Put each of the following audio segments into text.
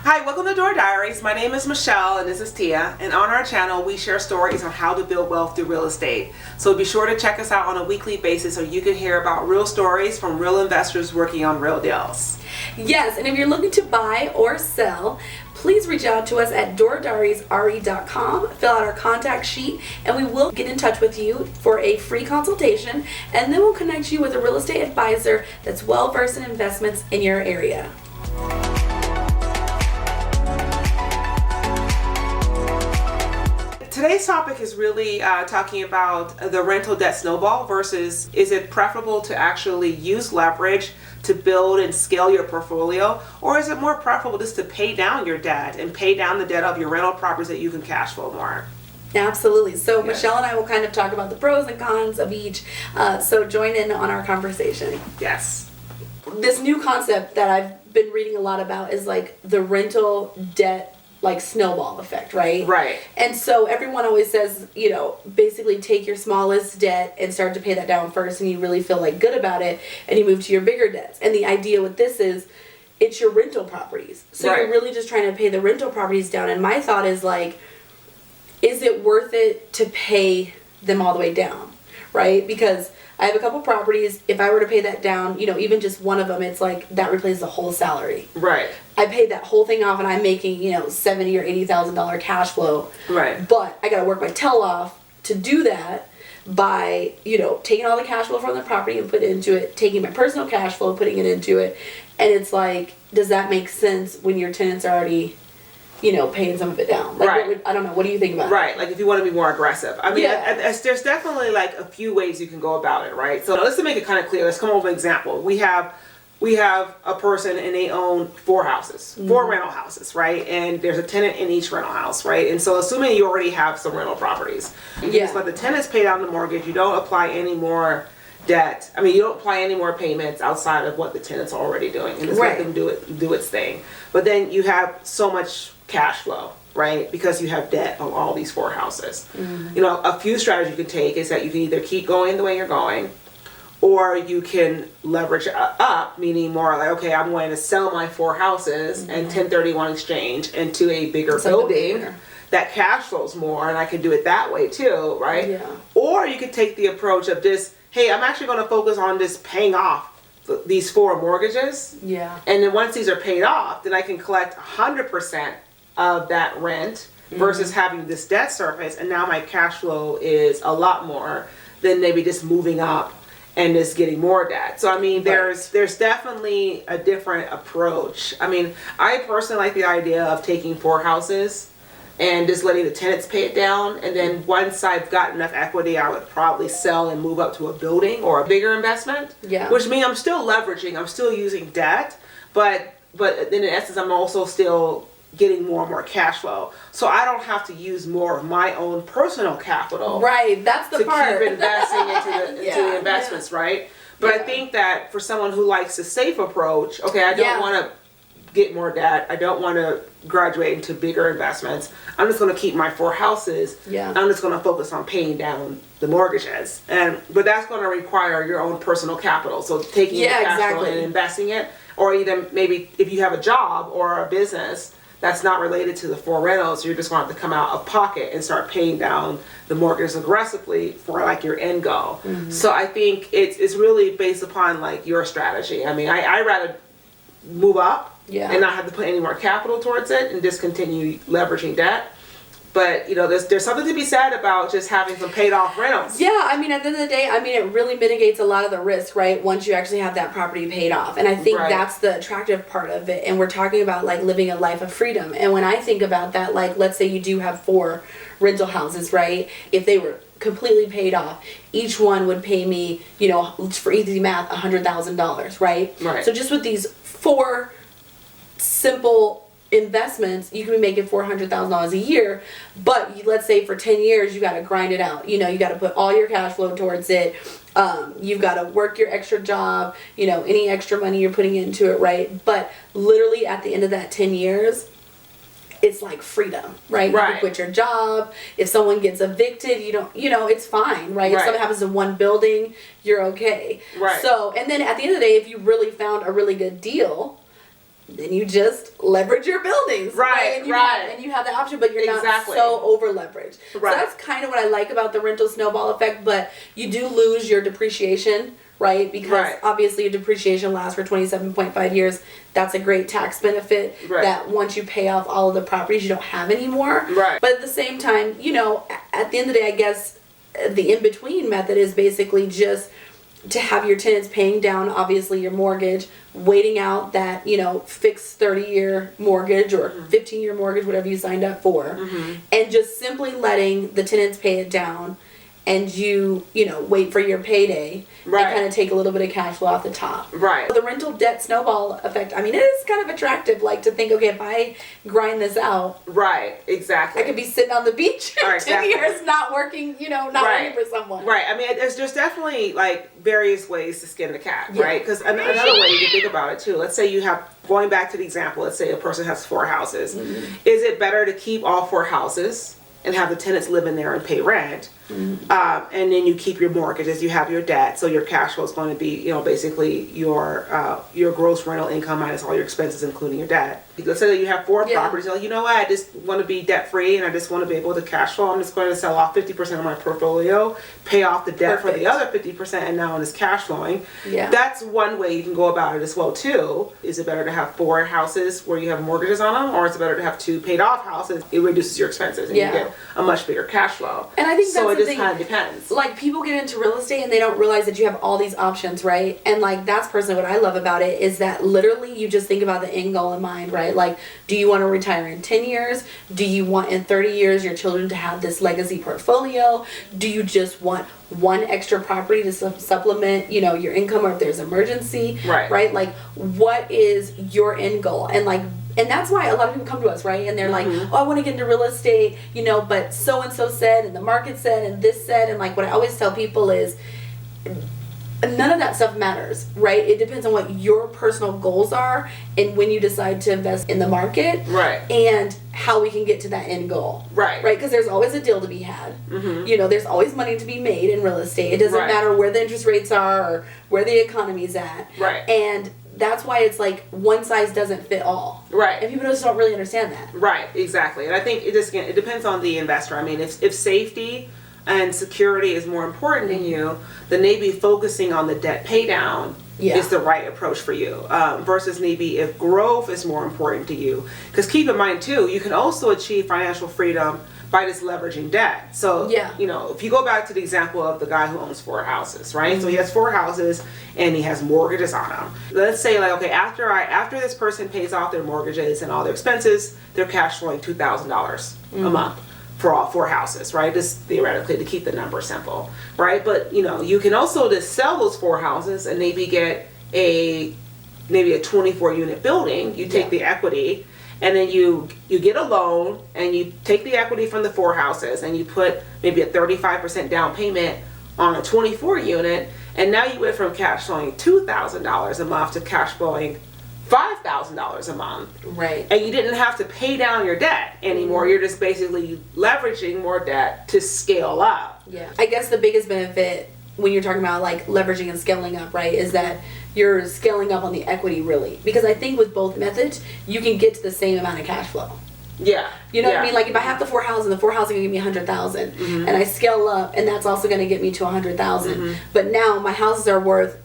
Hi, welcome to Diaries. My name is Michelle and this is Tia, and on our channel we share stories on how to build wealth through real estate. So be sure to check us out on a weekly basis so you can hear about real stories from real investors working on real deals. Yes, and if you're looking to buy or sell, please reach out to us at doordiariesre.com, fill out our contact sheet, and we will get in touch with you for a free consultation, and then we'll connect you with a real estate advisor that's well versed in investments in your area. Today's topic is really talking about the rental debt snowball versus is it preferable to actually use leverage to build and scale your portfolio, or is it more preferable just to pay down your debt and pay down the debt of your rental properties that you can cash flow more? Absolutely. So Yes. Michelle and I will kind of talk about the pros and cons of each. So join in on our conversation. Yes. This new concept that I've been reading a lot about is like the rental debt snowball effect, right? Right. And so everyone always says, basically take your smallest debt and start to pay that down first, and you really feel good about it, and you move to your bigger debts. And the idea with this is it's your rental properties. So Right. You're really just trying to pay the rental properties down. And my thought is is it worth it to pay them all the way down, right? Because I have a couple properties. If I were to pay that down, even just one of them, it's that replaces the whole salary. Right. I paid that whole thing off and I'm making, $70,000 or $80,000 cash flow. Right. But I got to work my tail off to do that by, taking all the cash flow from the property and put it into it, taking my personal cash flow, putting it into it. And it's does that make sense when your tenants are already, paying some of it down? Right. I don't know. What do you think about Right. If you want to be more aggressive. I mean, Yeah. there's definitely a few ways you can go about it, right? So let's make it kind of clear. Let's come up with an example. We have a person and they own 4 houses, 4 rental houses, right? And there's a tenant in each rental house, right? And so assuming you already have some rental properties, you just let the tenants pay down the mortgage. You don't apply any more debt. I mean, you don't apply any more payments outside of what the tenant's already doing, and just let them do its thing. But then you have so much cash flow, right? Because you have debt on all these 4 houses. A few strategies you can take is that you can either keep going the way you're going, or you can leverage up, meaning more okay, I'm going to sell my 4 houses and 1031 exchange into a bigger building that cash flows more, and I can do it that way too, right? Yeah. Or you could take the approach of this, hey, I'm actually going to focus on just paying off these 4 mortgages. Yeah. And then once these are paid off, then I can collect 100% of that rent versus having this debt surface, and now my cash flow is a lot more than maybe just moving up and just getting more debt. So I mean, there's definitely a different approach. I mean, I personally like the idea of taking 4 houses and just letting the tenants pay it down, and then once I've got enough equity, I would probably sell and move up to a building or a bigger investment. Yeah. Which means I'm still leveraging, I'm still using debt, but then in essence I'm also still getting more and more cash flow. So I don't have to use more of my own personal capital. Right, that's the part. Keep investing into the investments, right? But I think that for someone who likes a safe approach, okay, I don't want to get more debt. I don't want to graduate into bigger investments. I'm just going to keep my 4 houses. Yeah. I'm just going to focus on paying down the mortgages. But that's going to require your own personal capital. So taking your cash flow and investing it, or even maybe if you have a job or a business that's not related to the 4 rentals, you're just going to have to come out of pocket and start paying down the mortgage aggressively for your end goal. So I think it's really based upon your strategy. I mean, I rather move up and not have to put any more capital towards it and just continue leveraging debt. But there's something to be said about just having some paid off rentals. Yeah, I mean, at the end of the day, it really mitigates a lot of the risk, right? Once you actually have that property paid off. And I think that's the attractive part of it. And we're talking about living a life of freedom. And when I think about that, let's say you do have 4 rental houses, right? If they were completely paid off, each one would pay me, for easy math, $100,000, right? Right. So just with these 4 simple investments, you can be making $400,000 a year, but let's say for 10 years you got to grind it out. You got to put all your cash flow towards it. You've got to work your extra job, any extra money you're putting into it, right? But literally at the end of that 10 years, it's freedom, right? You can quit your job. If someone gets evicted, it's fine, right? If something happens in one building, you're okay. Right. So, and then at the end of the day, if you really found a really good deal, then you just leverage your buildings. Right, And you have the option, but you're Exactly. not so over leveraged. Right. So that's kind of what I like about the rental snowball effect, but you do lose your depreciation, right? Because Right. obviously your depreciation lasts for 27.5 years. That's a great tax benefit Right. that once you pay off all of the properties, you don't have anymore. Right. But at the same time, you know, at the end of the day, I guess the in-between method is basically just to have your tenants paying down, obviously, your mortgage, waiting out that, you know, fixed 30-year mortgage or 15-year mortgage, whatever you signed up for, and just simply letting the tenants pay it down, and you know, wait for your payday Right. and kind of take a little bit of cash flow off the top. Right. The rental debt snowball effect, I mean, it is kind of attractive, like to think, okay, if I grind this out, Right, exactly. I could be sitting on the beach in Right, 10 exactly. years not working, you know, not Right. working for someone. Right. I mean, there's definitely like various ways to skin the cat, Yeah. right? Because another way you can think about it too. Let's say you have, going back to the example, let's say a person has 4 houses. Is it better to keep all 4 houses and have the tenants live in there and pay rent? And then you keep your mortgages, you have your debt, so your cash flow is going to be, you know, basically your gross rental income minus all your expenses, including your debt. Let's say that you have 4 Yeah. properties. You're like, you know what, I just want to be debt free and I just want to be able to cash flow. I'm just going to sell off 50% of my portfolio, pay off the debt for the Perfect. other 50%, and now it's cash flowing. Yeah. That's one way you can go about it as well too. Is it better to have 4 houses where you have mortgages on them, or is it better to have 2 paid off houses? It reduces your expenses and Yeah. you get a much bigger cash flow. And I think so that's it the just thing. kind of depends. Like, people get into real estate and they don't realize that you have all these options, right? And like, that's personally what I love about it, is that literally you just think about the end goal in mind, right? Like, do you want to retire in 10 years? Do you want in 30 years your children to have this legacy portfolio? Do you just want one extra property to supplement, you know, your income, or if there's emergency? Right. Like, what is your end goal? And like, and that's why a lot of people come to us, right? And they're like, oh, I want to get into real estate, you know, but so-and-so said, and the market said, and this said. And like, what I always tell people is, none of that stuff matters, right? It depends on what your personal goals are and when you decide to invest in the market. Right. And how we can get to that end goal. Right. Right? Because there's always a deal to be had. You know, there's always money to be made in real estate. It doesn't Right. matter where the interest rates are or where the economy's at. Right. And that's why it's like one size doesn't fit all. Right. And people just don't really understand that. Right, exactly. And I think it depends on the investor. I mean, if safety and security is more important than you, then maybe focusing on the debt pay down Yeah. is the right approach for you. Versus maybe if growth is more important to you. Because keep in mind too, you can also achieve financial freedom by just leveraging debt. So, Yeah. you know, if you go back to the example of the guy who owns 4 houses, right? So he has 4 houses and he has mortgages on them. Let's say like, okay, after this person pays off their mortgages and all their expenses, they're cash flowing $2,000 a month for all 4 houses, right? Just theoretically, to keep the number simple, right? But, you know, you can also just sell those 4 houses and maybe get maybe a 24 unit building. You take the equity, and then you get a loan, and you take the equity from the 4 houses, and you put maybe a 35% down payment on a 24 unit, and now you went from cash flowing $2,000 a month to cash flowing $5,000 a month. Right. And you didn't have to pay down your debt anymore. You're just basically leveraging more debt to scale up. Yeah. I guess the biggest benefit when you're talking about like leveraging and scaling up, right, is that you're scaling up on the equity, really. Because I think with both methods, you can get to the same amount of cash flow. Yeah. You know what I mean? Like, if I have the 4 houses, and the 4 houses are gonna give me 100,000, and I scale up, and that's also gonna get me to 100,000. But now my houses are worth,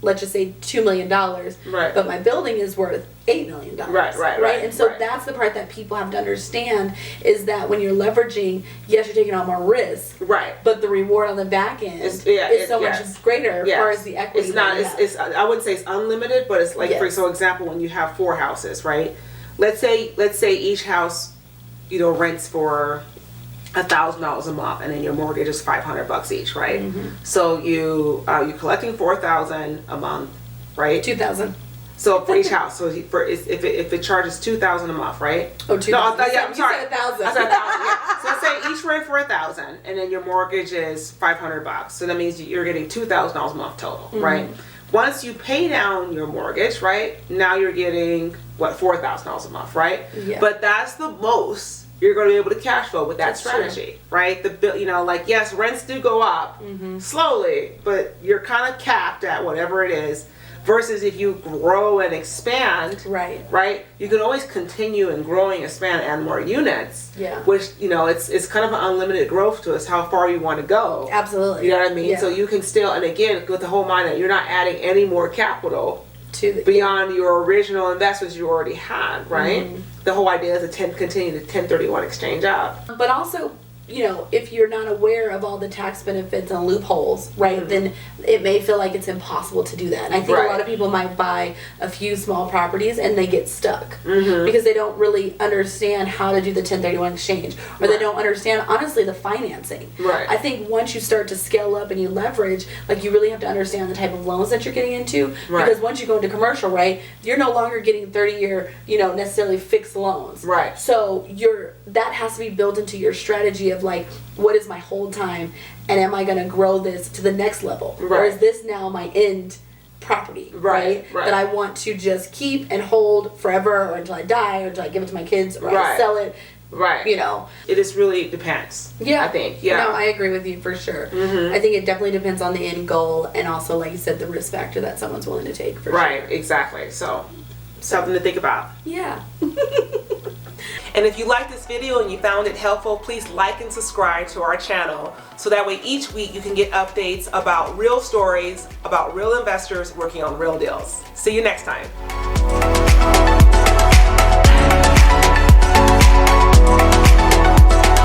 let's just say, $2 million. Right. But my building is worth $8 million. Right. And so right. that's the part that people have to understand, is that when you're leveraging, yes, you're taking on more risk. Right. But the reward on the back end is so much greater as far as the equity. It's not. It's I wouldn't say it's unlimited, but it's like, Yes. for example, when you have 4 houses, right? Let's say each house, you know, rents for $1,000 a month, and then your mortgage is $500 each, right? So you're collecting $4,000 a month, right? 2,000. So for each house, so if it charges $2,000 a month, right? Oh, 2,000. No, I'm sorry. You said 1,000. I said 1,000. Yeah. So let's say each rent for $1,000, and then your mortgage is $500. So that means you're getting $2,000 a month total, right? Once you pay down your mortgage, right? Now you're getting $4,000 a month, right? Yeah. But that's the most you're going to be able to cash flow with that That's strategy, right? Yes, rents do go up slowly, but you're kind of capped at whatever it is. Versus if you grow and expand, Right. You can always continue and growing, expand, add more units. Yeah. Which, it's kind of an unlimited growth to us, how far you want to go. Absolutely. You know what I mean? Yeah. So you can still, and again, with the whole mind that you're not adding any more capital beyond your original investments you already had, right? Mm-hmm. The whole idea is to continue to 1031 exchange out. But also, if you're not aware of all the tax benefits and loopholes, right, then it may feel like it's impossible to do that. And I think a lot of people might buy a few small properties and they get stuck because they don't really understand how to do the 1031 exchange, or they don't understand, honestly, the financing. Right. I think once you start to scale up and you leverage, like, you really have to understand the type of loans that you're getting into, because once you go into commercial, right, you're no longer getting 30-year, necessarily fixed loans. Right. So that has to be built into your strategy of, like, what is my hold time, and am I going to grow this to the next level, or is this now my end property, right? That I want to just keep and hold forever, or until I die, or until I give it to my kids, or I sell it. Right. It just really depends. Yeah. I think. No, I agree with you for sure. I think it definitely depends on the end goal, and also, like you said, the risk factor that someone's willing to take, for sure. Right, exactly. So, something to think about. Yeah. And if you liked this video and you found it helpful, please like and subscribe to our channel, so that way each week you can get updates about real stories, about real investors working on real deals. See you next time.